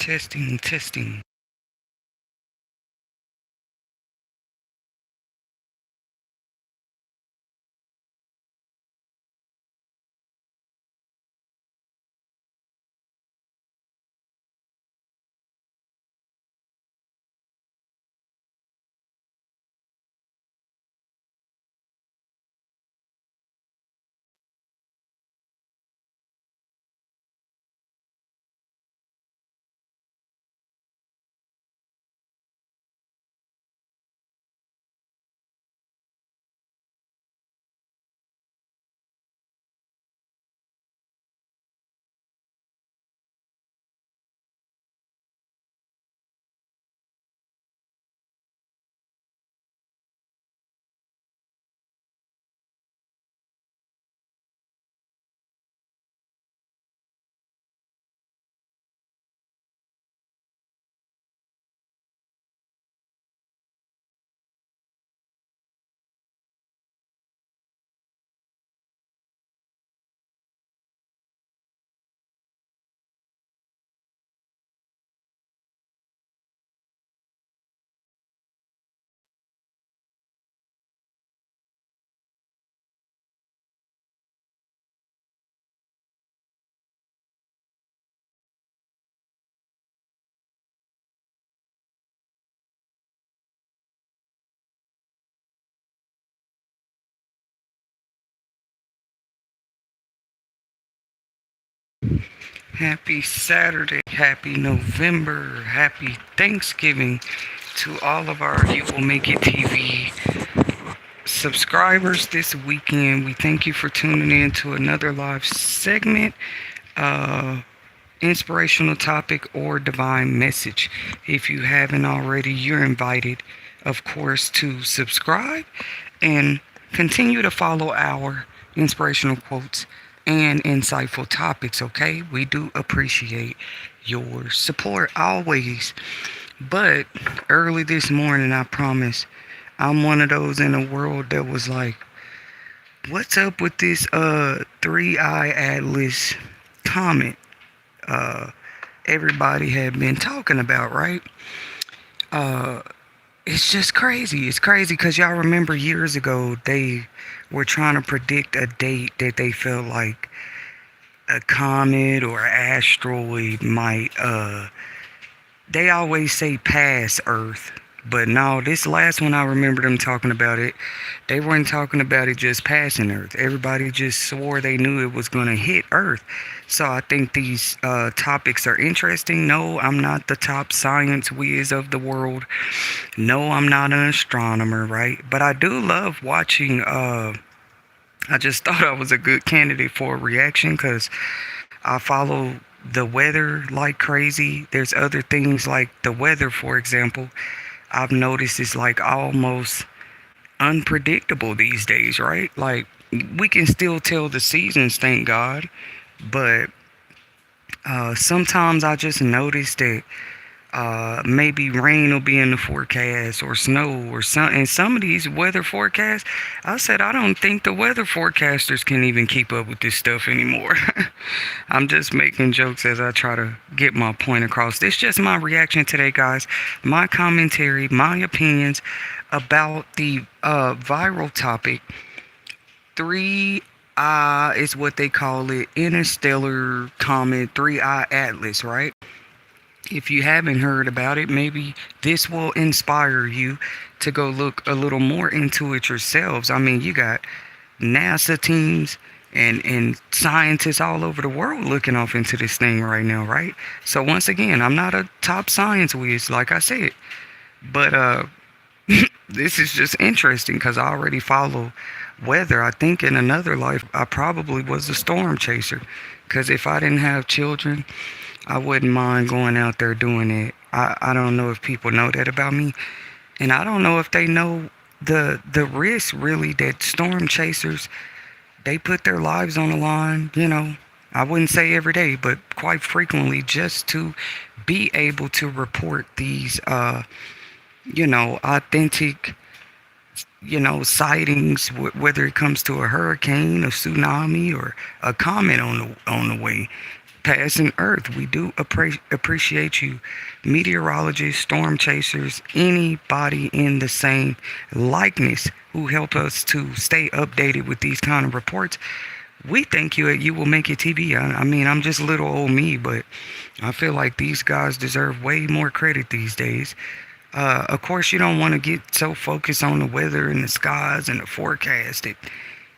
Testing, testing. Happy Saturday, happy November, happy Thanksgiving to all of our You Will Make It TV subscribers this weekend. We thank you for tuning in to another live segment, inspirational topic or divine message. If you haven't already, you're invited, of course, to subscribe and continue to follow our inspirational quotes and insightful topics, okay? We do appreciate your support always. But early this morning, I promise, I'm one of those in a world that was like, what's up with this 3i-Atlas comet everybody had been talking about, right? Uh it's just crazy. It's crazy because y'all remember years ago they were trying to predict a date that they felt like a comet or asteroid might they always say pass Earth. But no, this last one I remember them talking about it. They weren't talking about it just passing Earth. Everybody just swore they knew it was going to hit Earth. So I think these topics are interesting. No, I'm not the top science whiz of the world. No, I'm not an astronomer, right? But I do love watching. I just thought I was a good candidate for a reaction because I follow the weather like crazy. There's other things like the weather, for example. I've noticed it's like almost unpredictable these days, right? Like we can still tell the seasons, thank God, but sometimes I just notice that maybe rain will be in the forecast or snow or some. And some of these weather forecasts, I said I don't think the weather forecasters can even keep up with this stuff anymore. I'm just making jokes as I try to get my point across. It's just my reaction today, guys. My commentary, my opinions about the viral topic. 3i is what they call it, interstellar comet, 3i-Atlas, right? If you haven't heard about it, maybe this will inspire you to go look a little more into it yourselves. I mean, you got NASA teams and scientists all over the world looking off into this thing right now, right? So once again, I'm not a top science whiz, like I said, but this is just interesting because I already follow weather. I think in another life, I probably was a storm chaser because if I didn't have children, I wouldn't mind going out there doing it. I don't know if people know that about me. And I don't know if they know the risk really that storm chasers, they put their lives on the line, you know. I wouldn't say every day, but quite frequently just to be able to report these authentic, sightings, whether it comes to a hurricane, a tsunami, or a comet on the way. passing Earth. We do appreciate you, meteorologists, storm chasers, anybody in the same likeness who help us to stay updated with these kind of reports. We thank you at You Will Make It TV. I mean, I'm just little old me, but I feel like these guys deserve way more credit these days. Of course, you don't want to get so focused on the weather and the skies and the forecast that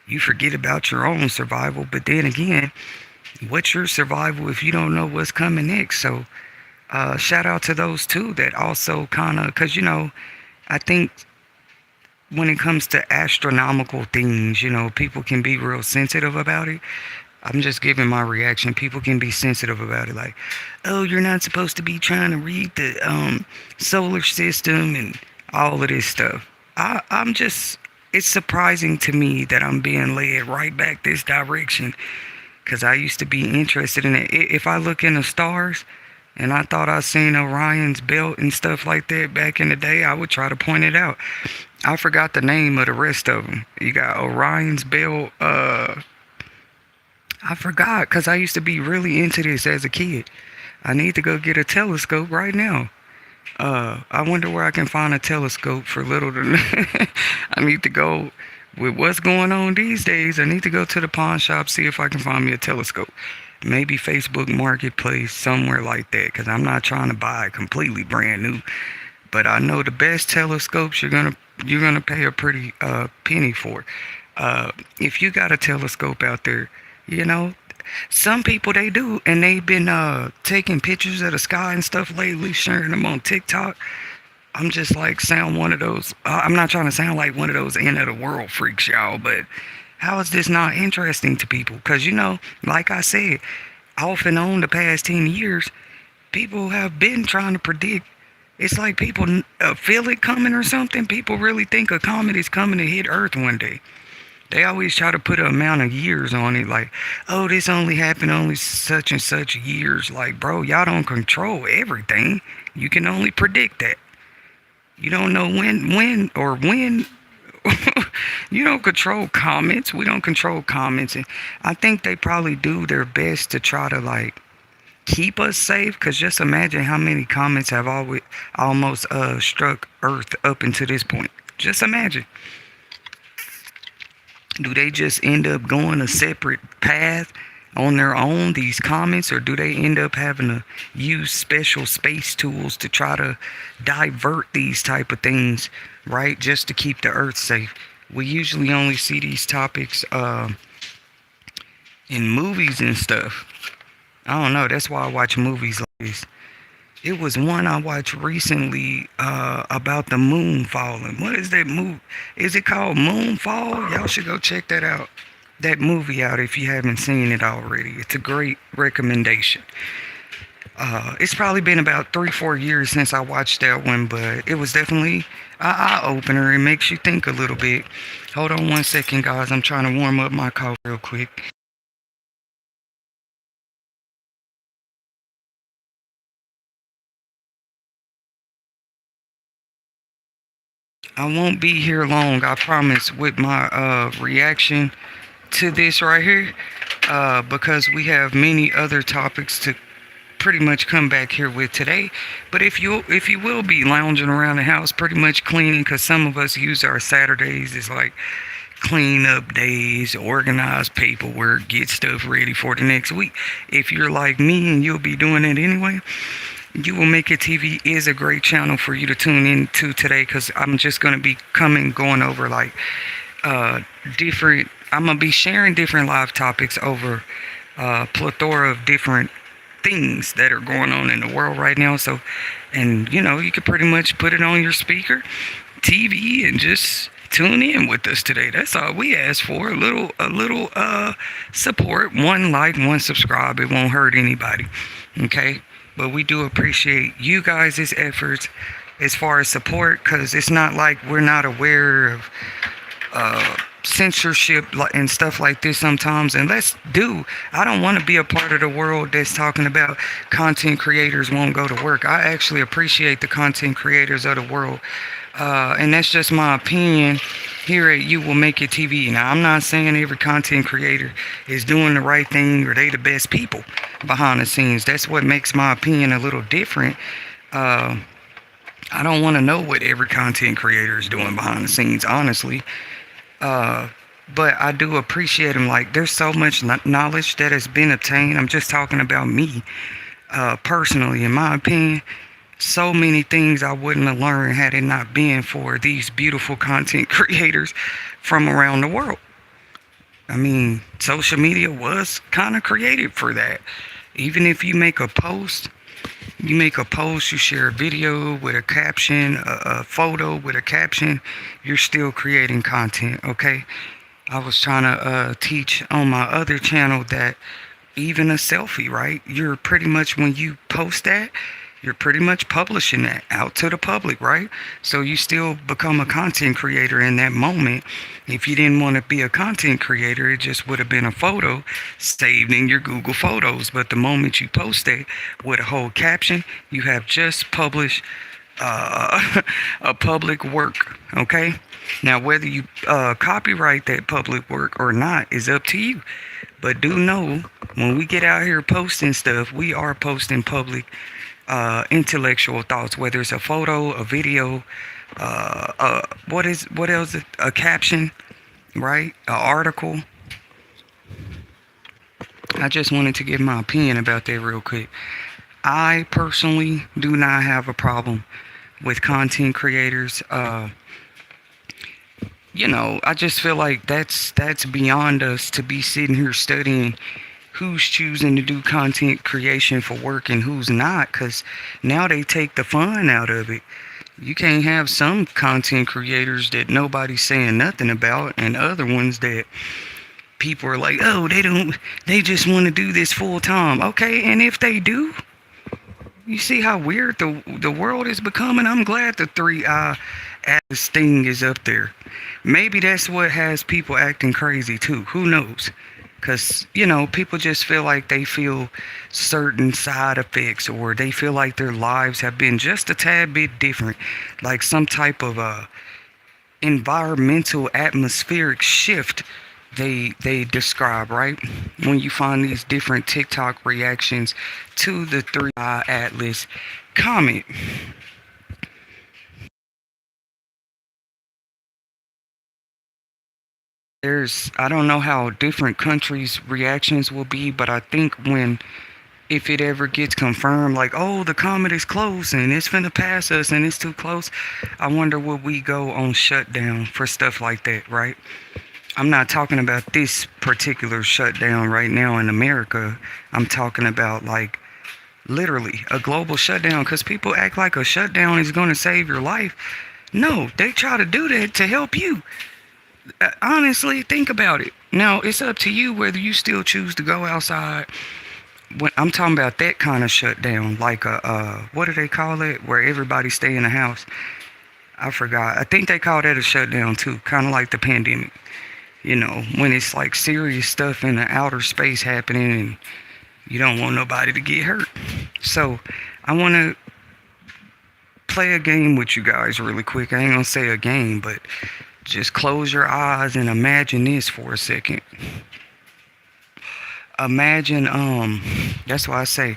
you forget about your own survival. But then again, what's your survival if you don't know what's coming next? So shout out to those two that also kind of, because, I think when it comes to astronomical things, people can be real sensitive about it. I'm just giving my reaction. People can be sensitive about it, like, oh, you're not supposed to be trying to read the solar system and all of this stuff. I'm just, it's surprising to me that I'm being led right back this direction, because I used to be interested in it. If I look in the stars and I thought I seen Orion's belt and stuff like that back in the day, I would try to point it out. I forgot the name of the rest of them. You got Orion's belt, I forgot, because I used to be really into this as a kid. I need to go get a telescope right now. I wonder where I can find a telescope for little to... I need to go, with what's going on these days, I need to go to the pawn shop, see if I can find me a telescope. Maybe Facebook Marketplace, somewhere like that, because I'm not trying to buy it completely brand new. But I know the best telescopes you're gonna pay a pretty penny for. If you got a telescope out there, some people, they do, and they've been taking pictures of the sky and stuff lately, sharing them on TikTok. I'm just like, sound one of those, I'm not trying to sound like one of those end of the world freaks, y'all, but how is this not interesting to people? Because, like I said, off and on the past 10 years, people have been trying to predict. It's like people feel it coming or something. People really think a comet is coming to hit Earth one day. They always try to put an amount of years on it, like, oh, this only happened only such and such years. Like, bro, y'all don't control everything. You can only predict that. You don't know when. You don't control comets. We don't control comets. And I think they probably do their best to try to, like, keep us safe, because just imagine how many comets have almost struck Earth up until this point. Just imagine. Do they just end up going a separate path on their own, these comets, or do they end up having to use special space tools to try to divert these type of things, right, just to keep the Earth safe? We usually only see these topics in movies and stuff. I don't know, that's why I watch movies like this. It was one I watched recently about the moon falling. What is that movie? Is it called Moonfall? Y'all should go check that movie out if you haven't seen it already. It's a great recommendation. It's probably been about 3-4 years since I watched that one, but it was definitely an eye-opener. It makes you think a little bit. Hold on one second, guys. I'm trying to warm up my coffee real quick. I won't be here long, I promise, with my reaction to this right here, because we have many other topics to pretty much come back here with today. But if you will be lounging around the house, pretty much cleaning, because some of us use our Saturdays as like clean up days, organize paperwork, get stuff ready for the next week. If you're like me and you'll be doing it anyway, You Will Make It TV is a great channel for you to tune into today, because I'm just going to be going over like different, I'm going to be sharing different live topics over a plethora of different things that are going on in the world right now. So, and you could pretty much put it on your speaker, TV, and just tune in with us today. That's all we ask for. A little support. 1 like, 1 subscribe. It won't hurt anybody. Okay? But we do appreciate you guys' efforts as far as support, because it's not like we're not aware of censorship and stuff like this sometimes. And I don't want to be a part of the world that's talking about content creators won't go to work. I actually appreciate the content creators of the world. And that's just my opinion. here at You Will Make It TV. Now, I'm not saying every content creator is doing the right thing or they the best people behind the scenes. That's what makes my opinion a little different. Uh, I don't want to know what every content creator is doing behind the scenes, honestly. Uh, but I do appreciate them. Like, there's so much knowledge that has been obtained. I'm just talking about me, personally, in my opinion. So many things I wouldn't have learned had it not been for these beautiful content creators from around the world. I mean, social media was kind of created for that. Even if you share a video with a caption, a photo with a caption, you're still creating content, okay? I was trying to teach on my other channel that even a selfie, right? You're pretty much, when you post that, you're pretty much publishing that out to the public, right? So you still become a content creator in that moment. If you didn't want to be a content creator, it just would have been a photo saved in your Google Photos. But the moment you post it with a whole caption, you have just published a public work, okay? Now, whether you copyright that public work or not is up to you. But do know, when we get out here posting stuff, we are posting public intellectual thoughts, whether it's a photo, a video, what else? A caption, right? An article. I just wanted to give my opinion about that real quick. I personally do not have a problem with content creators. I just feel like that's beyond us to be sitting here studying who's choosing to do content creation for work and who's not, because now they take the fun out of it. You can't have some content creators that nobody's saying nothing about, and other ones that people are like, oh, they just want to do this full time. Okay, and if they do, you see how weird the world is becoming? I'm glad the 3i-Atlas thing is up there. Maybe that's what has people acting crazy too. Who knows? Because, people just feel like they feel certain side effects, or they feel like their lives have been just a tad bit different. Like some type of environmental atmospheric shift they describe, right? When you find these different TikTok reactions to the 3i-Atlas comment. I don't know how different countries' reactions will be, but I think if it ever gets confirmed, like, oh, the comet is close and it's finna pass us and it's too close, I wonder will we go on shutdown for stuff like that, right? I'm not talking about this particular shutdown right now in America. I'm talking about, like, literally a global shutdown, because people act like a shutdown is going to save your life. No, they try to do that to help you. Honestly, think about it. Now, it's up to you whether you still choose to go outside. When I'm talking about that kind of shutdown, like what do they call it, where everybody stay in the house? I forgot. I think they call that a shutdown too, kind of like the pandemic. When it's like serious stuff in the outer space happening and you don't want nobody to get hurt. So I want to play a game with you guys really quick. I ain't gonna say a game, but just close your eyes and imagine this for a second. Imagine, that's why I say,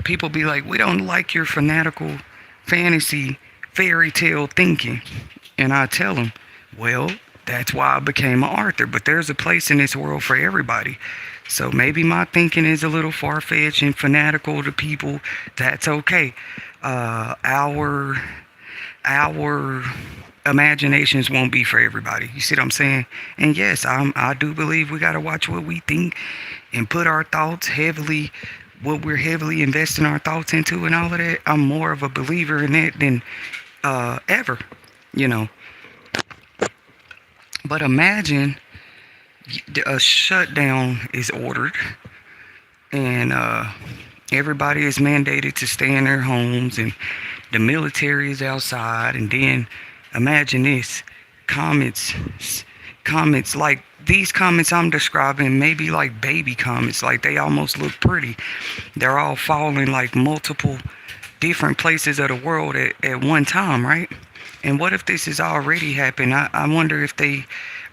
people be like, we don't like your fanatical fantasy fairy tale thinking. And I tell them, well, that's why I became an author. But there's a place in this world for everybody. So maybe my thinking is a little far-fetched and fanatical to people. That's okay. Our imaginations won't be for everybody. You see what I'm saying? And yes, I do believe we got to watch what we think and put our thoughts heavily, what we're heavily investing our thoughts into and all of that. I'm more of a believer in that than ever, But imagine a shutdown is ordered and everybody is mandated to stay in their homes and the military is outside. And then imagine this, comets like these comets I'm describing, maybe like baby comets, like they almost look pretty. They're all falling like multiple different places of the world at one time, right? And what if this has already happened? I wonder if they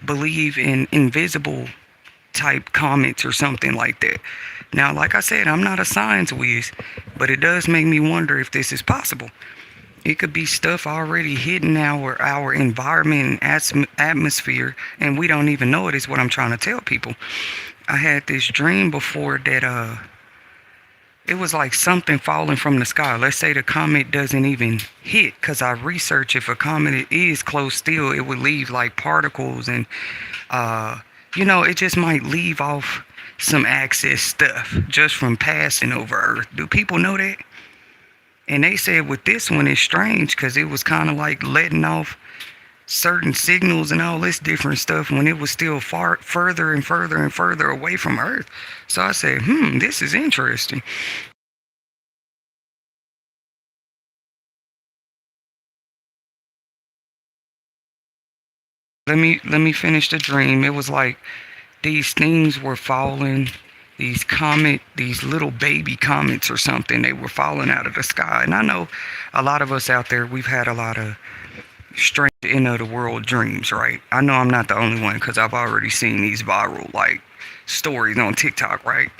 believe in invisible type comets or something like that. Now, like I said, I'm not a science whiz, but it does make me wonder if this is possible. It could be stuff already hidden our environment and atmosphere, and we don't even know it. Is what I'm trying to tell people. I had this dream before that it was like something falling from the sky. Let's say the comet doesn't even hit, because I researched if a comet is close still, it would leave like particles and it just might leave off some excess stuff just from passing over Earth. Do people know that? And they said with this one, it's strange because it was kind of like letting off certain signals and all this different stuff when it was still far further and further and further away from Earth. So I said, this is interesting. Let me finish the dream. It was like these things were falling, these little baby comets or something. They were falling out of the sky. And I know a lot of us out there, we've had a lot of strange end of the world dreams, right? I know I'm not the only one because I've already seen these viral like stories on TikTok, right?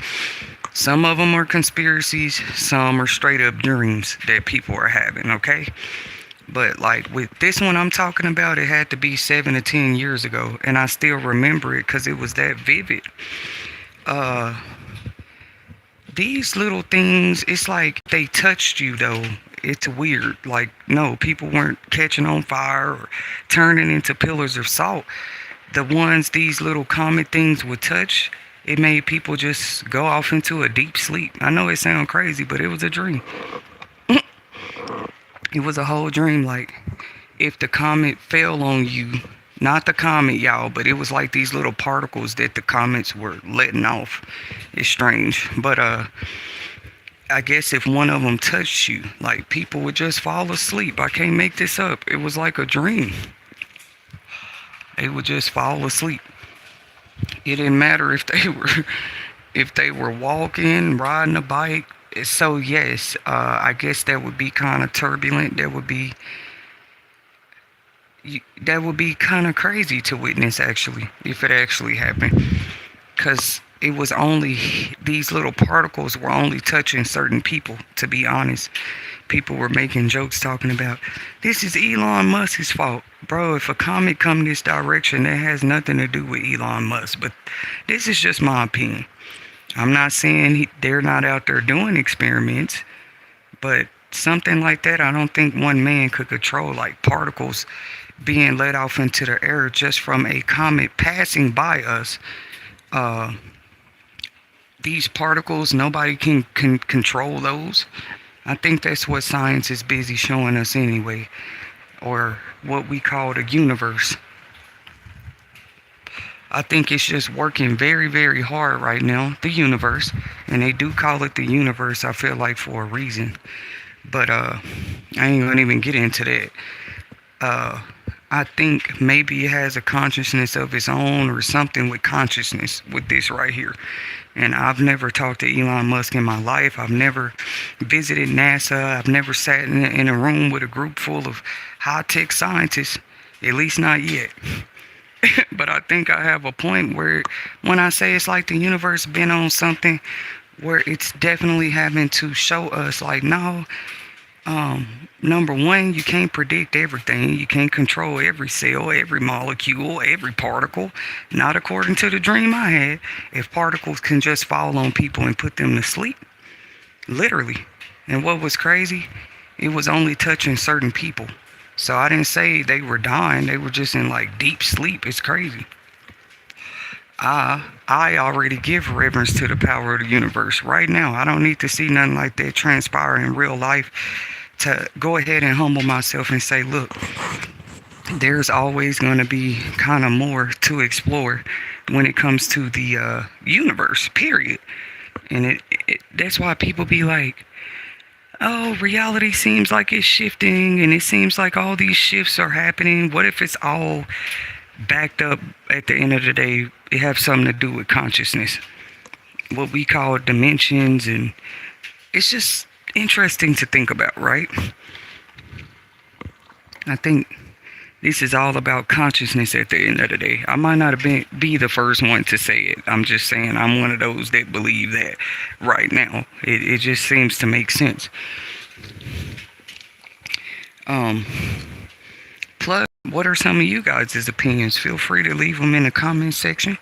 Some of them are conspiracies, some are straight up dreams that people are having, okay? But like with this one I'm talking about, it had to be 7 to 10 years ago, and I still remember it because it was that vivid. Uh, these little things, it's like they touched you though. It's weird. Like, no, people weren't catching on fire or turning into pillars of salt. The ones these little comet things would touch, it made people just go off into a deep sleep. I know it sounds crazy, but it was a dream. It was a whole dream. Like, if the comet fell on you, not the comet, y'all, but it was like these little particles that the comets were letting off. It's strange. But, I guess if one of them touched you, like people would just fall asleep. I can't make this up. It was like a dream. They would just fall asleep. It didn't matter if they were walking, riding a bike. So yes, I guess that would be kind of turbulent. That would be kind of crazy to witness, actually, if it actually happened. Because it was only, these little particles were only touching certain people, to be honest. People were making jokes talking about, this is Elon Musk's fault. Bro, if a comet come this direction, that has nothing to do with Elon Musk. But this is just my opinion. I'm not saying they're not out there doing experiments, but something like that, I don't think one man could control, like particles being let off into the air just from a comet passing by us. These particles, nobody can control those. I think that's what science is busy showing us anyway, or what we call the universe. I think it's just working very, very hard right now, the universe. And they do call it the universe, I feel like, for a reason. But I ain't gonna even get into that. I think maybe it has a consciousness of its own or something with consciousness with this right here. And I've never talked to Elon Musk in my life. I've never visited NASA. I've never sat in a room with a group full of high-tech scientists, at least not yet. But I think I have a point where when I say it's like the universe been on something where it's definitely having to show us like, no, number one, you can't predict everything. You can't control every cell, every molecule, every particle. Not according to the dream I had. If particles can just fall on people and put them to sleep, literally. And what was crazy, it was only touching certain people. So I didn't say they were dying. They were just in like deep sleep. It's crazy. I already give reverence to the power of the universe right now. I don't need to see nothing like that transpire in real life to go ahead and humble myself and say, look, there's always going to be kind of more to explore when it comes to the universe, period. And that's why people be like, oh, reality seems like it's shifting and it seems like all these shifts are happening. What if it's all backed up at the end of the day? It have something to do with consciousness, what we call dimensions, and it's just interesting to think about, right? I think This is all about consciousness at the end of the day. I might not have be the first one to say it. I'm just saying I'm one of those that believe that right now. It just seems to make sense. Um, Plus, what are some of you guys' opinions? Feel free to leave them in the comment section.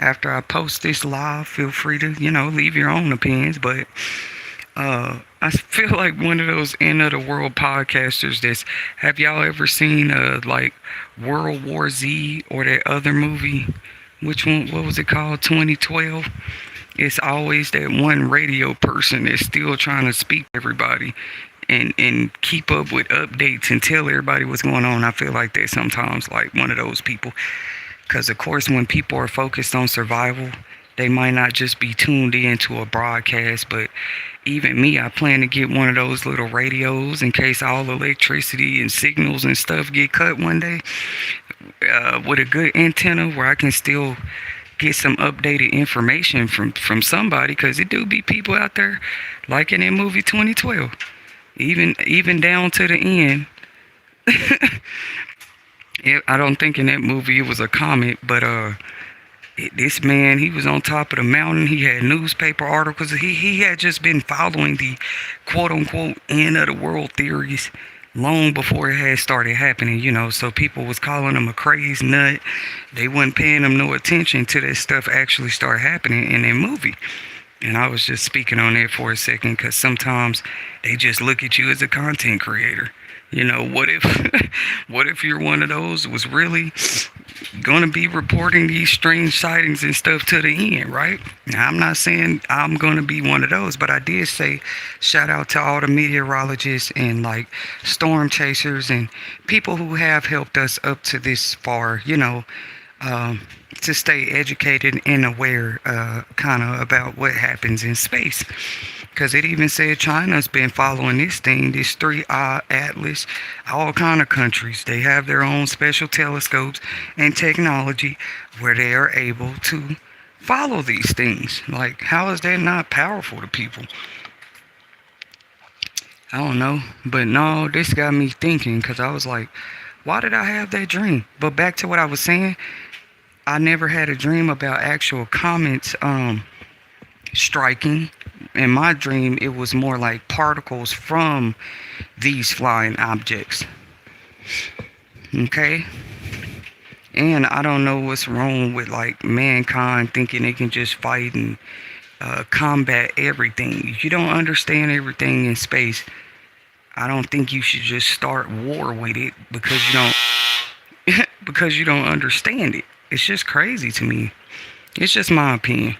After I post this live, feel free to, leave your own opinions. But I feel like one of those end of the world podcasters that's, have y'all ever seen like World War Z or that other movie? Which one, what was it called? 2012? It's always that one radio person that's still trying to speak to everybody and keep up with updates and tell everybody what's going on. I feel like they're sometimes like one of those people. Because, of course, when people are focused on survival, they might not just be tuned into a broadcast, but even me, I plan to get one of those little radios in case all electricity and signals and stuff get cut one day, with a good antenna where I can still get some updated information from somebody, because it do be people out there like in that movie 2012, even down to the end. I don't think in that movie it was a comet, but this man, he was on top of the mountain. He had newspaper articles. He had just been following the quote-unquote end of the world theories long before it had started happening, so people was calling him a crazy nut. They wasn't paying him no attention till that stuff actually started happening in that movie. And I was just speaking on that for a second, because sometimes they just look at you as a content creator. What if what if you're one of those was really gonna be reporting these strange sightings and stuff to the end, right? Now, I'm not saying I'm gonna be one of those, but I did say shout out to all the meteorologists and like storm chasers and people who have helped us up to this far, to stay educated and aware kind of about what happens in space. Because it even said China's been following this thing, this 3i-Atlas. All kind of countries, they have their own special telescopes and technology where they are able to follow these things. Like, how is that not powerful to people? I don't know. But no, this got me thinking, because I was like, why did I have that dream? But back to what I was saying, I never had a dream about actual comets striking. In my dream, it was more like particles from these flying objects. Okay? And I don't know what's wrong with like mankind thinking they can just fight and combat everything. If you don't understand everything in space, I don't think you should just start war with it because you don't understand it. It's just crazy to me. It's just my opinion.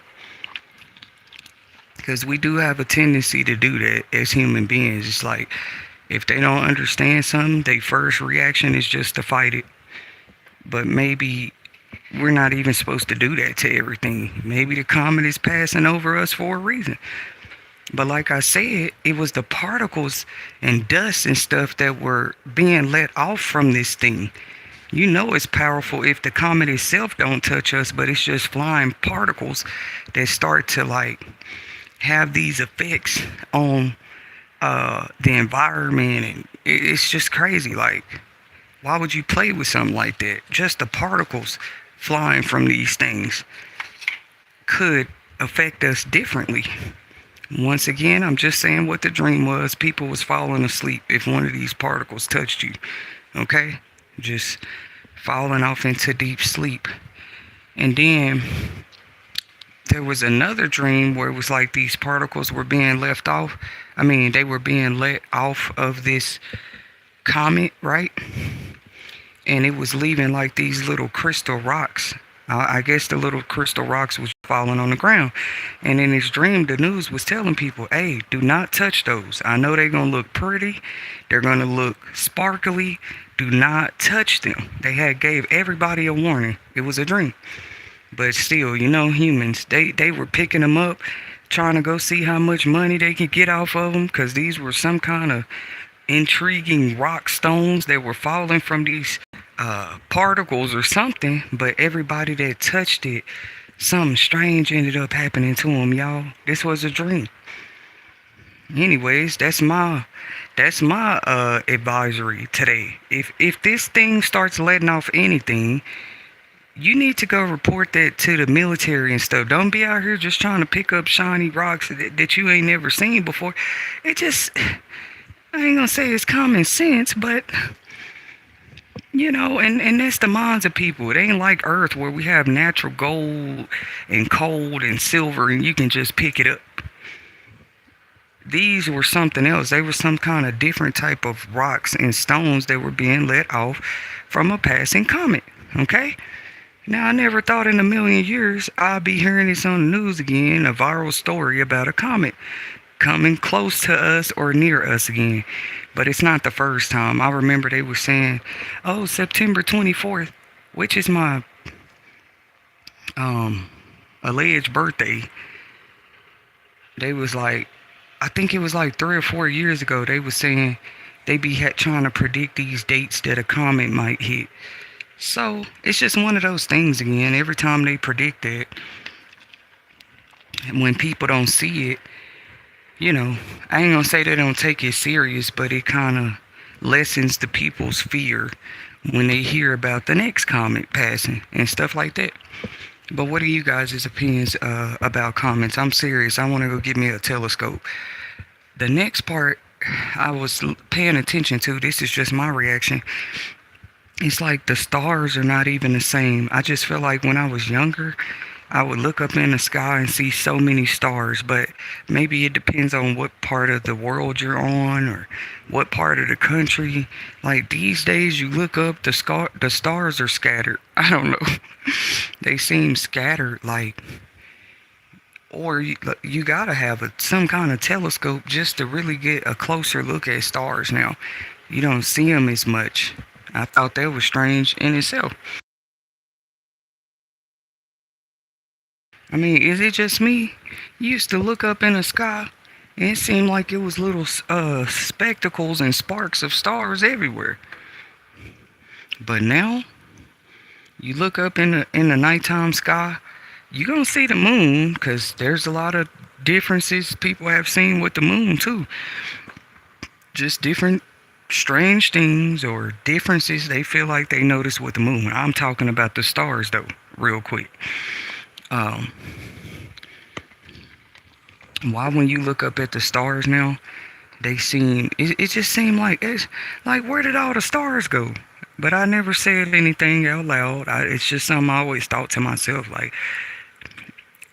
Because we do have a tendency to do that as human beings. It's like, if they don't understand something, their first reaction is just to fight it. But maybe we're not even supposed to do that to everything. Maybe the comet is passing over us for a reason. But like I said, it was the particles and dust and stuff that were being let off from this thing. It's powerful if the comet itself don't touch us, but it's just flying particles that start to like have these effects on the environment, and it's just crazy. Like, why would you play with something like that? Just the particles flying from these things could affect us differently. Once again, I'm just saying what the dream was. People was falling asleep if one of these particles touched you. Okay? Just falling off into deep sleep. And then there was another dream where it was like these particles were being left off. They were being let off of this comet, right? And it was leaving like these little crystal rocks. I guess the little crystal rocks was falling on the ground. And in this dream, the news was telling people, hey, do not touch those. I know they're going to look pretty. They're going to look sparkly. Do not touch them. They gave everybody a warning. It was a dream. But still, humans, they were picking them up, trying to go see how much money they could get off of them, because these were some kind of intriguing rock stones that were falling from these particles or something. But everybody that touched it, something strange ended up happening to them, y'all. This was a dream. Anyways, that's my advisory today. If this thing starts letting off anything, you need to go report that to the military and stuff. Don't be out here just trying to pick up shiny rocks that you ain't never seen before. It just, I ain't gonna say it's common sense, but and that's the minds of people. It ain't like Earth where we have natural gold and coal and silver and you can just pick it up. These were something else. They were some kind of different type of rocks and stones that were being let off from a passing comet. Okay? Now, I never thought in a million years I'd be hearing this on the news again, a viral story about a comet coming close to us or near us again. But it's not the first time. I remember they were saying, oh, September 24th, which is my alleged birthday. They was like, I think it was like 3 or 4 years ago, they was saying they be trying to predict these dates that a comet might hit. So it's just one of those things again. Every time they predict it, and when people don't see it, I ain't gonna say they don't take it serious, but it kind of lessens the people's fear when they hear about the next comet passing and stuff like that. But what are you guys' opinions about comets? I'm serious. I want to go get me a telescope. The next part I was paying attention to, this is just my reaction. It's like the stars are not even the same. I just feel like when I was younger, I would look up in the sky and see so many stars, but maybe it depends on what part of the world you're on or what part of the country. Like these days, you look up, the stars are scattered. I don't know. They seem scattered, like, or you gotta have some kind of telescope just to really get a closer look at stars now. You don't see them as much. I thought that was strange in itself. I mean, is it just me? You used to look up in the sky and it seemed like it was little spectacles and sparks of stars everywhere. But now, you look up in the nighttime sky, you're gonna see the moon, because there's a lot of differences people have seen with the moon too. Just different strange things or differences they feel like they notice with the moon. I'm talking about the stars though, real quick. Um, why when you look up at the stars now, it just seemed like it's like, where did all the stars go? But I never said anything out loud. It's just something I always thought to myself, like,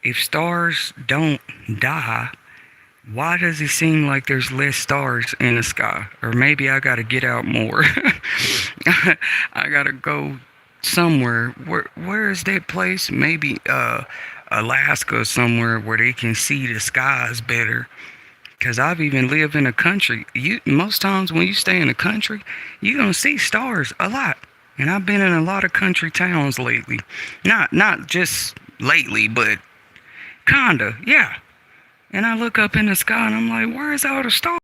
if stars don't die, why does it seem like there's less stars in the sky? Or maybe I gotta get out more. I gotta go somewhere. Where is that place? Maybe Alaska, somewhere where they can see the skies better. Because I've even lived in a country. Most times when you stay in a country, you're gonna see stars a lot. And I've been in a lot of country towns lately. Not just lately, but kinda, yeah. And I look up in the sky and I'm like, where is all the stars?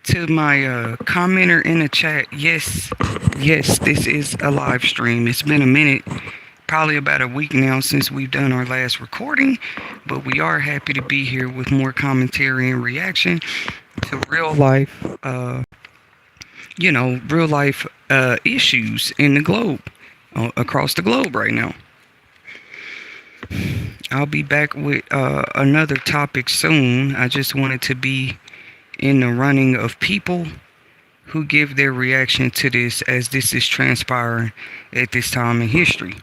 To my commenter in the chat, yes, this is a live stream. It's been a minute, probably about a week now since we've done our last recording, but we are happy to be here with more commentary and reaction to real life, real life issues in the globe, across the globe right now. I'll be back with another topic soon. I just wanted to be in the running of people who give their reaction to this as this is transpiring at this time in history.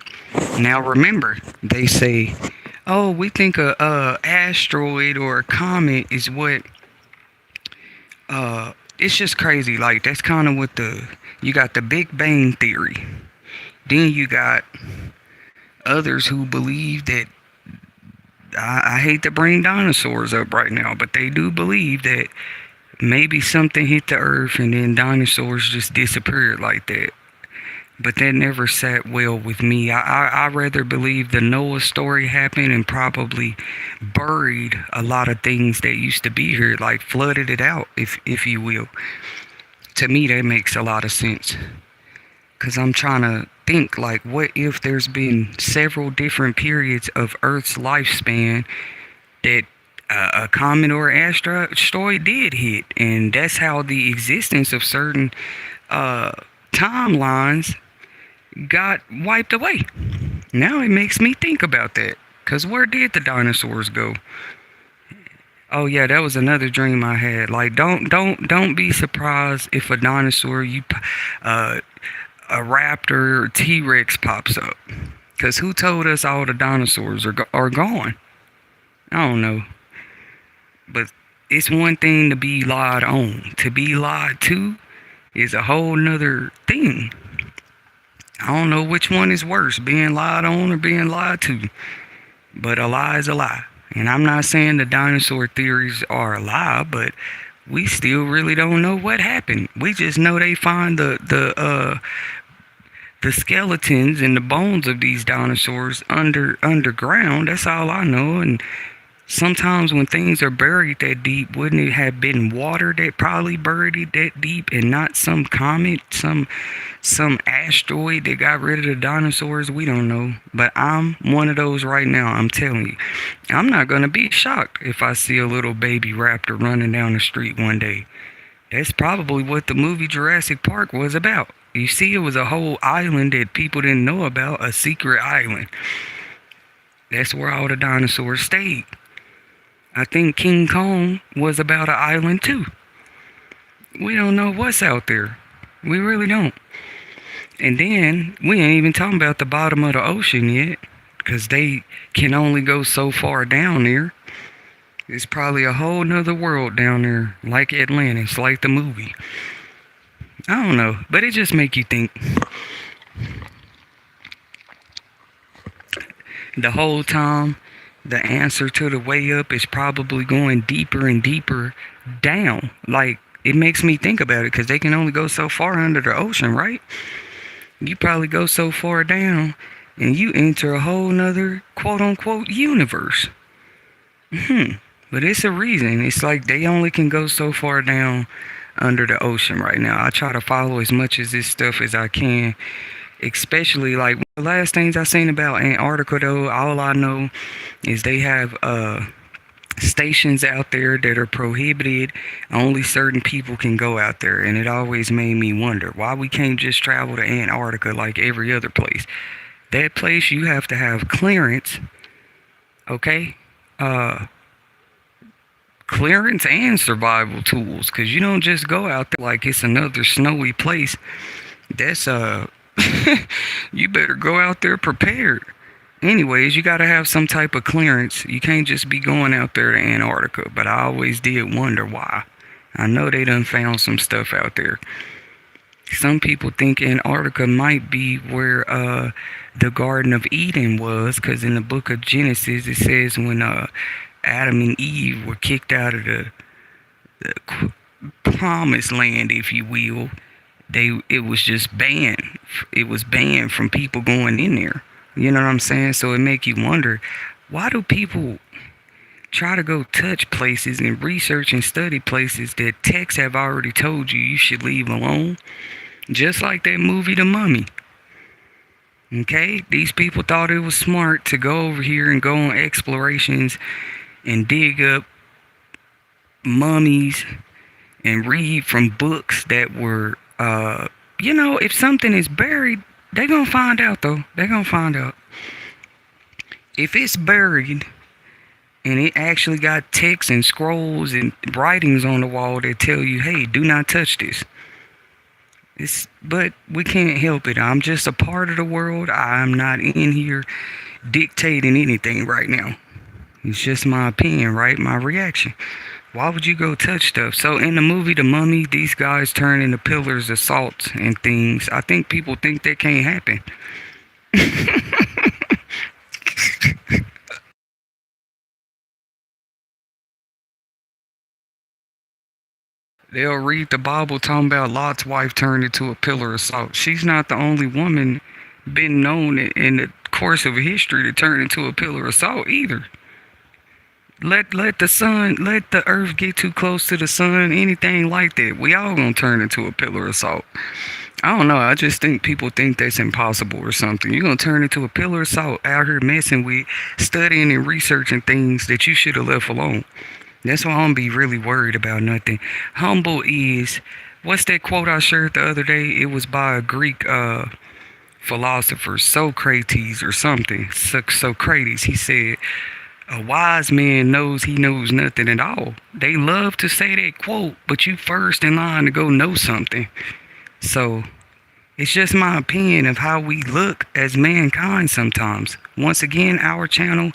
Now remember, they say, oh, we think a asteroid or a comet is what, it's just crazy. Like, that's kind of what you got the Big Bang Theory. Then you got others who believe that, I hate to bring dinosaurs up right now, but they do believe that maybe something hit the earth and then dinosaurs just disappeared like that. But that never sat well with me. I rather believe the Noah story happened and probably buried a lot of things that used to be here, like flooded it out, if you will. To me, that makes a lot of sense. Because I'm trying to think, like, what if there's been several different periods of Earth's lifespan that a comet or asteroid did hit, and that's how the existence of certain uh, timelines got wiped away. Now it makes me think about that. Cause where did the dinosaurs go? Oh yeah, that was another dream I had. Like, don't be surprised if a dinosaur, uh, a raptor or T-Rex pops up. Cause who told us all the dinosaurs are gone? I don't know. But it's one thing to be lied on. To be lied to is a whole nother thing. I don't know which one is worse, being lied on or being lied to. But a lie is a lie. And I'm not saying the dinosaur theories are a lie, but we still really don't know what happened. We just know they find the skeletons and the bones of these dinosaurs underground. That's all I know. And sometimes when things are buried that deep, wouldn't it have been water that probably buried it that deep, and not some comet, some asteroid that got rid of the dinosaurs? We don't know. But I'm one of those right now. I'm telling you, I'm not gonna be shocked if I see a little baby raptor running down the street one day. That's probably what the movie Jurassic Park was about. You see, it was a whole island that people didn't know about, a secret island. That's where all the dinosaurs stayed. I think King Kong was about an island too. We don't know what's out there. We really don't. And then we ain't even talking about the bottom of the ocean yet, because they can only go so far down there. It's probably a whole nother world down there, like Atlantis, like the movie. I don't know, but it just make you think. The whole time, the answer to the way up is probably going deeper and deeper down. Like, it makes me think about it, because they can only go so far under the ocean, right? You probably go so far down, and you enter a whole nother quote-unquote universe. But it's a reason. It's like they only can go so far down under the ocean right now. I try to follow as much of this stuff as I can. Especially, like, the last things I seen about Antarctica, though, all I know is they have stations out there that are prohibited. Only certain people can go out there. And it always made me wonder why we can't just travel to Antarctica like every other place. That place, you have to have clearance, okay? Clearance and survival tools, because you don't just go out there like it's another snowy place. That's you better go out there prepared. Anyways, you got to have some type of clearance. You can't just be going out there to Antarctica. But I always did wonder why. I know they done found some stuff out there. Some people think Antarctica might be where the Garden of Eden was, because in the book of Genesis it says when Adam and Eve were kicked out of the promised land, if you will, it was just banned. It was banned from people going in there. You know what I'm saying? So it make you wonder, why do people try to go touch places and research and study places that texts have already told you should leave alone? Just like that movie The Mummy. Okay? These people thought it was smart to go over here and go on explorations and dig up mummies and read from books that were, if something is buried, they're going to find out, though. They're going to find out. If it's buried and it actually got texts and scrolls and writings on the wall that tell you, hey, do not touch this. But we can't help it. I'm just a part of the world. I'm not in here dictating anything right now. It's just my opinion, right? My reaction. Why would you go touch stuff? So in the movie The Mummy, these guys turn into pillars of salt and things. I think people think that can't happen. They'll read the Bible talking about Lot's wife turned into a pillar of salt. She's not the only woman been known in the course of history to turn into a pillar of salt either. Let the earth get too close to the sun, anything like that, we all gonna turn into a pillar of salt. I don't know. I just think people think that's impossible or something. You're gonna turn into a pillar of salt out here messing with studying and researching things that you should have left alone. That's why I don't be really worried about nothing. Humble is what's that quote I shared the other day? It was by a Greek philosopher, Socrates or something. Socrates. He said, "A wise man knows he knows nothing at all." They love to say that quote, but you first in line to go know something. So it's just my opinion of how we look as mankind sometimes. Once again, our channel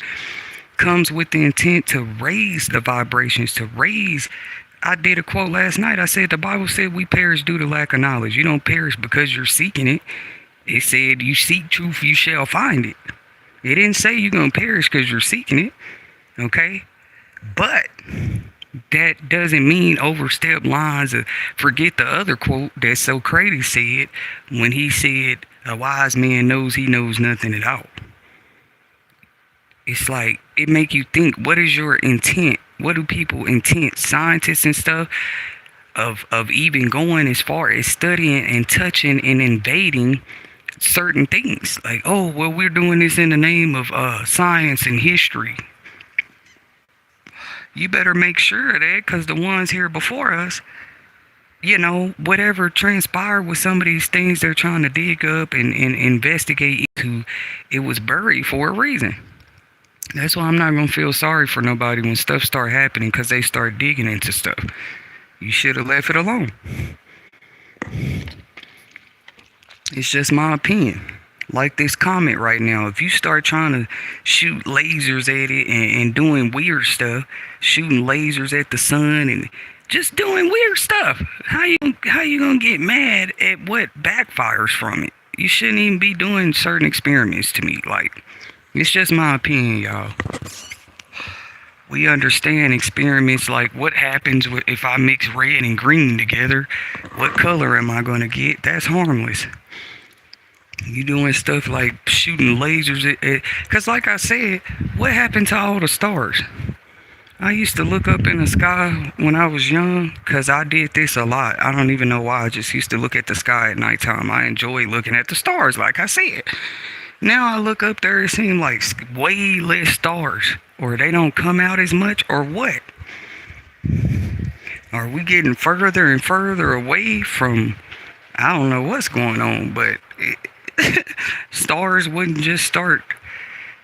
comes with the intent to raise the vibrations, to raise. I did a quote last night. I said the Bible said we perish due to lack of knowledge. You don't perish because you're seeking it. It said you seek truth, you shall find it. It didn't say you're going to perish because you're seeking it. Okay? But that doesn't mean overstep lines of forget the other quote that Socrates said when he said a wise man knows he knows nothing at all. It's like it make you think, what is your intent? What do people intent, scientists and stuff, of even going as far as studying and touching and invading certain things? Like, oh well, we're doing this in the name of science and history. You better make sure of that, because the ones here before us, whatever transpired with some of these things they're trying to dig up and investigate into, it was buried for a reason. That's why I'm not going to feel sorry for nobody when stuff start happening because they start digging into stuff. You should have left it alone. It's just my opinion. Like this comment right now, if you start trying to shoot lasers at it and doing weird stuff, shooting lasers at the sun and just doing weird stuff, how you gonna get mad at what backfires from it? You shouldn't even be doing certain experiments to me. Like, it's just my opinion, y'all. We understand experiments like what happens if I mix red and green together. What color am I gonna get? That's harmless. You doing stuff like shooting lasers at, because like I said, what happened to all the stars? I used to look up in the sky when I was young, because I did this a lot. I don't even know why. I just used to look at the sky at nighttime. I enjoy looking at the stars, like I said. Now I look up there, it seems like way less stars, or they don't come out as much, or what? Are we getting further and further away from, I don't know what's going on, but stars wouldn't just start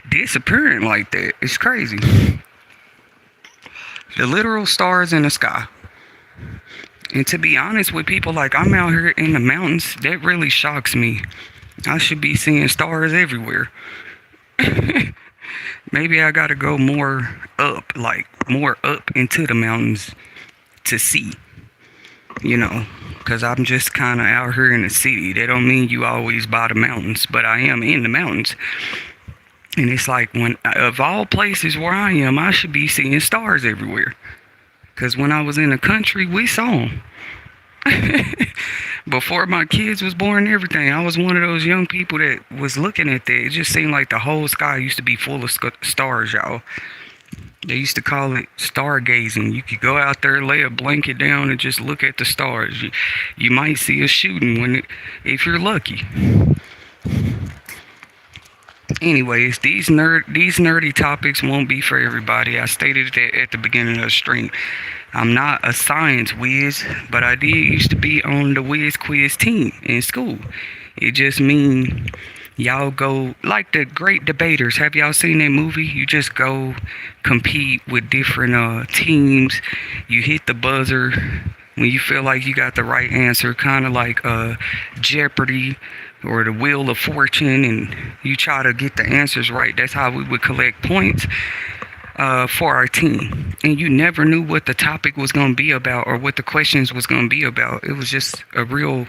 disappearing like that. It's crazy. The literal stars in the sky. And to be honest with people, like, I'm out here in the mountains, that really shocks me. I should be seeing stars everywhere. Maybe I gotta go more up into the mountains to see, because I'm just kind of out here in the city. That don't mean you always by the mountains, but I am in the mountains. And it's like, when, of all places where I am, I should be seeing stars everywhere. Because when I was in the country, we saw them. Before my kids was born and everything, I was one of those young people that was looking at that. It just seemed like the whole sky used to be full of stars, y'all. They used to call it stargazing. You could go out there, lay a blanket down, and just look at the stars. You might see a shooting if you're lucky. Anyways, these nerdy topics won't be for everybody. I stated that at the beginning of the stream. I'm not a science whiz, but I did used to be on the whiz quiz team in school. It just means y'all go, like the Great Debaters. Have y'all seen that movie? You just go compete with different teams. You hit the buzzer when you feel like you got the right answer, kind of like Jeopardy or the Wheel of Fortune, and you try to get the answers right. That's how we would collect points for our team. And you never knew what the topic was going to be about or what the questions was going to be about. It was just a real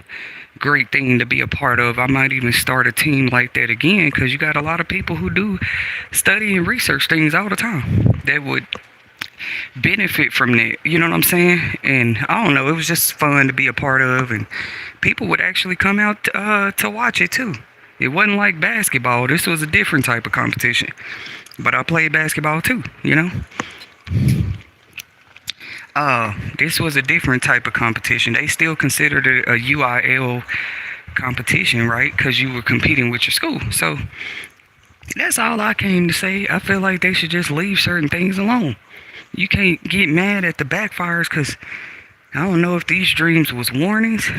great thing to be a part of. I might even start a team like that again, because you got a lot of people who do study and research things all the time that would benefit from that. You know what I'm saying? And I don't know, it was just fun to be a part of, and people would actually come out to watch it too. It wasn't like basketball. This was a different type of competition. But I played basketball too, This was a different type of competition. They still considered it a UIL competition, right? Because you were competing with your school. So that's all I came to say. I feel like they should just leave certain things alone. You can't get mad at the backfires because I don't know if these dreams was warnings.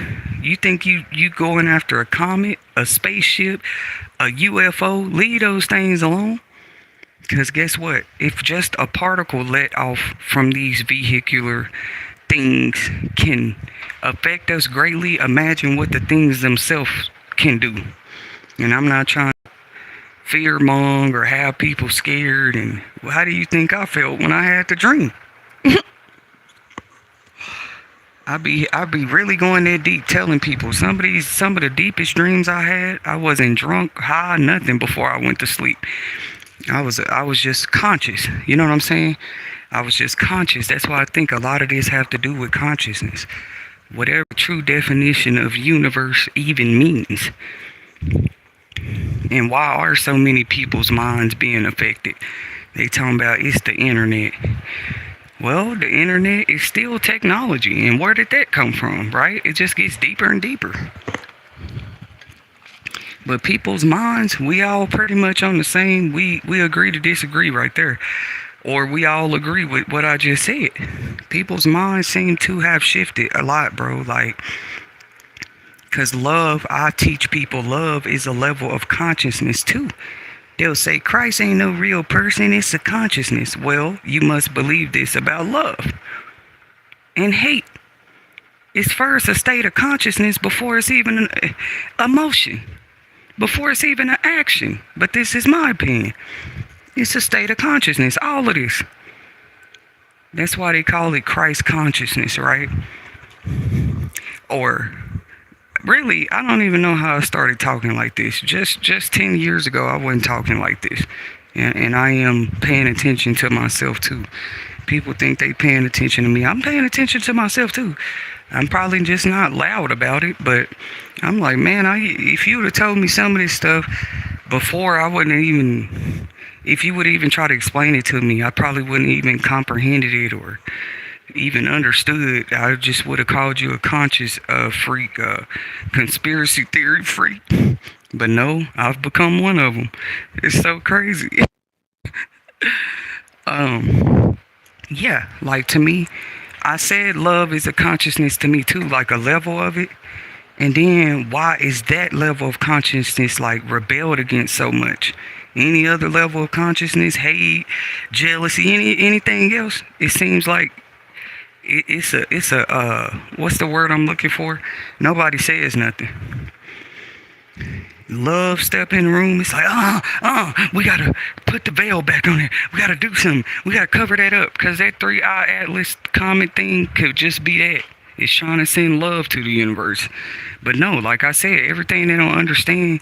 You think you going after a comet, a spaceship, a UFO? Leave those things alone. Because guess what? If just a particle let off from these vehicular things can affect us greatly, imagine what the things themselves can do. And I'm not trying to fearmong or have people scared. And how do you think I felt when I had the dream? I be really going that deep, telling people some of the deepest dreams I had. I wasn't drunk, high, nothing before I went to sleep. I was just conscious. You know what I'm saying? I was just conscious. That's why I think a lot of this have to do with consciousness. Whatever true definition of universe even means. And why are so many people's minds being affected? They talking about it's the internet. Well, the internet is still technology. And where did that come from, right? It just gets deeper and deeper. But people's minds, we all pretty much on the same, we agree to disagree right there. Or we all agree with what I just said. People's minds seem to have shifted a lot, bro. Like, because love, I teach people love is a level of consciousness too. They'll say Christ ain't no real person, it's a consciousness. Well, you must believe this about love. And hate. It's first a state of consciousness before it's even an emotion. Before it's even an action. But this is my opinion. It's a state of consciousness, all of this. That's why they call it Christ consciousness, right? Or, really, I don't even know how I started talking like this. Just 10 years ago, I wasn't talking like this. And I am paying attention to myself, too. People think they paying attention to me. I'm paying attention to myself, too. I'm probably just not loud about it, but I'm like, man, if you would have told me some of this stuff before, I wouldn't even... If you would even try to explain it to me, I probably wouldn't even comprehended it or even understood. I just would have called you a conscious freak, conspiracy theory freak. But no, I've become one of them. It's so crazy. Yeah, like to me, I said love is a consciousness to me too, like a level of it. And then why is that level of consciousness like rebelled against so much? Any other level of consciousness, hate, jealousy, anything else, it seems like it's a what's the word I'm looking for? Nobody says nothing. Love step in the room, it's like, we gotta put the veil back on it. We gotta do something. We gotta cover that up. Cause that 3i-Atlas comment thing could just be that. It's trying to send love to the universe. But no, like I said, everything they don't understand,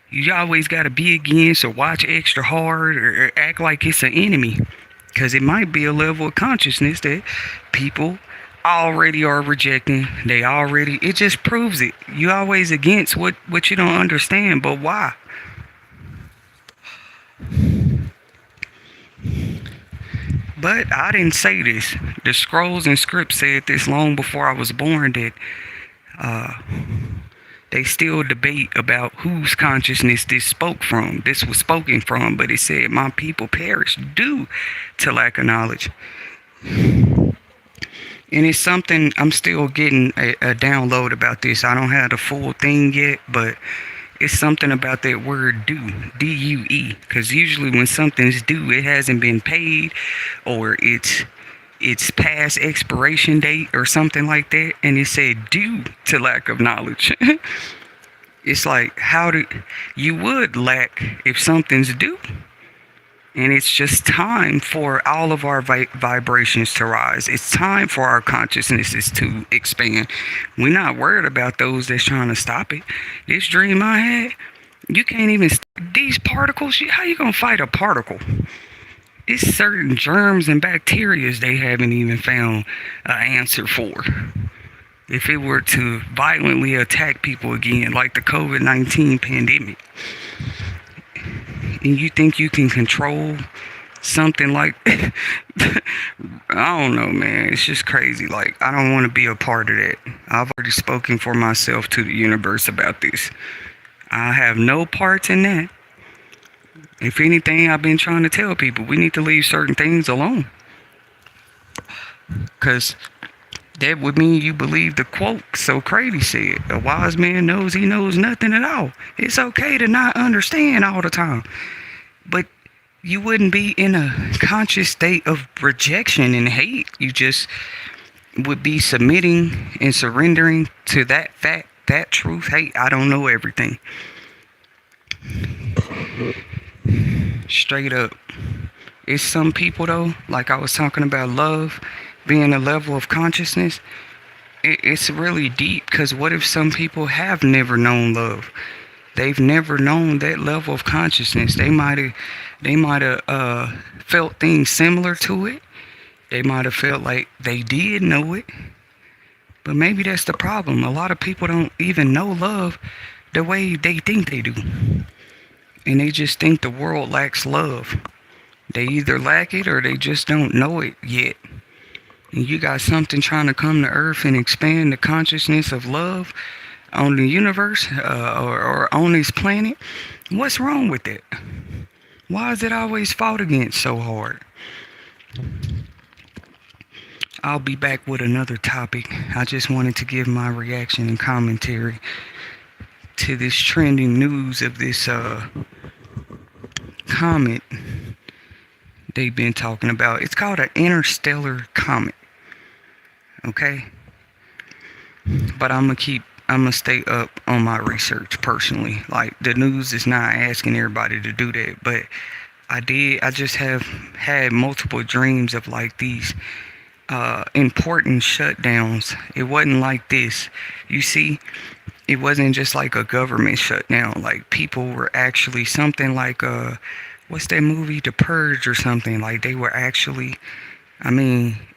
you always got to be against or watch extra hard or act like it's an enemy. Because it might be a level of consciousness that people already are rejecting. It just proves it. You always against what you don't understand, but why? But I didn't say this. The scrolls and scripts said this long before I was born that they still debate about whose consciousness this was spoken from, but it said my people perish due to lack of knowledge. And it's something I'm still getting a download about this. I don't have the full thing yet, but it's something about that word due, D-U-E. Because usually when something's due, it hasn't been paid or it's past expiration date or something like that, and it said due to lack of knowledge. It's like, you would lack if something's due, and it's just time for all of our vibrations to rise. It's time for our consciousnesses to expand. We're not worried about those that's trying to stop it. This dream I had, you can't even these particles. How you gonna fight a particle? It's certain germs and bacteria they haven't even found an answer for. If it were to violently attack people again, like the COVID-19 pandemic, and you think you can control something like I don't know, man. It's just crazy. Like, I don't want to be a part of that. I've already spoken for myself to the universe about this. I have no parts in that. If anything, I've been trying to tell people we need to leave certain things alone. Because that would mean you believe the quote Socrates said. A wise man knows he knows nothing at all. It's okay to not understand all the time. But you wouldn't be in a conscious state of rejection and hate. You just would be submitting and surrendering to that fact, that truth. Hey, I don't know everything. Straight up. It's some people though, like I was talking about love being a level of consciousness. It's really deep, because what if some people have never known love? They've never known that level of consciousness. They might have felt things similar to it. They might have felt like they did know it. But maybe that's the problem. A lot of people don't even know love the way they think they do. And they just think the world lacks love. They either lack it or they just don't know it yet. And you got something trying to come to earth and expand the consciousness of love on the universe, or on this planet. What's wrong with it? Why is it always fought against so hard? I'll be back with another topic. I just wanted to give my reaction and commentary to this trending news of this comet they've been talking about. It's called an interstellar comet. Okay? But I'm gonna stay up on my research personally. Like, the news is not asking everybody to do that, but I just have had multiple dreams of like these important shutdowns. It wasn't like this. You see, it wasn't just like a government shutdown. Like, people were actually something like what's that movie, The Purge or something? Like, they were actually,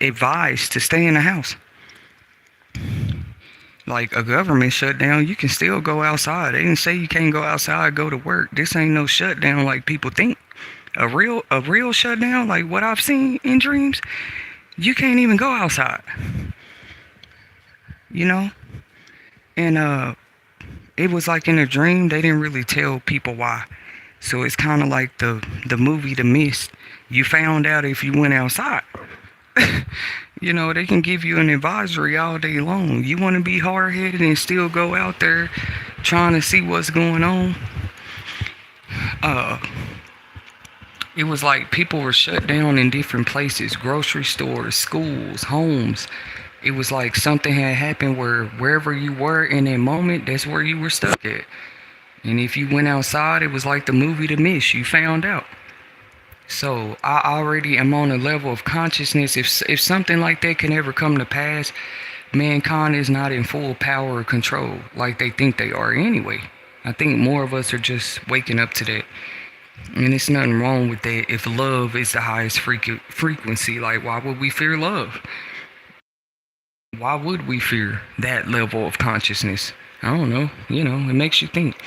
advised to stay in the house. Like, a government shutdown, you can still go outside. They didn't say you can't go outside, go to work. This ain't no shutdown like people think. A real shutdown, like what I've seen in dreams, you can't even go outside. You know? And it was like in a dream, they didn't really tell people why. So it's kind of like the movie The Mist. You found out if you went outside. You know, they can give you an advisory all day long. You want to be hard-headed and still go out there trying to see what's going on? It was like people were shut down in different places. Grocery stores, schools, homes. It was like something had happened where wherever you were in that moment, that's where you were stuck at. And if you went outside, it was like the movie The Mist. You found out. So I already am on a level of consciousness. If something like that can ever come to pass, mankind is not in full power or control like they think they are anyway. I think more of us are just waking up to that. And there's nothing wrong with that if love is the highest frequency. Like, why would we fear love? Why would we fear that level of consciousness? I don't know. You know, it makes you think.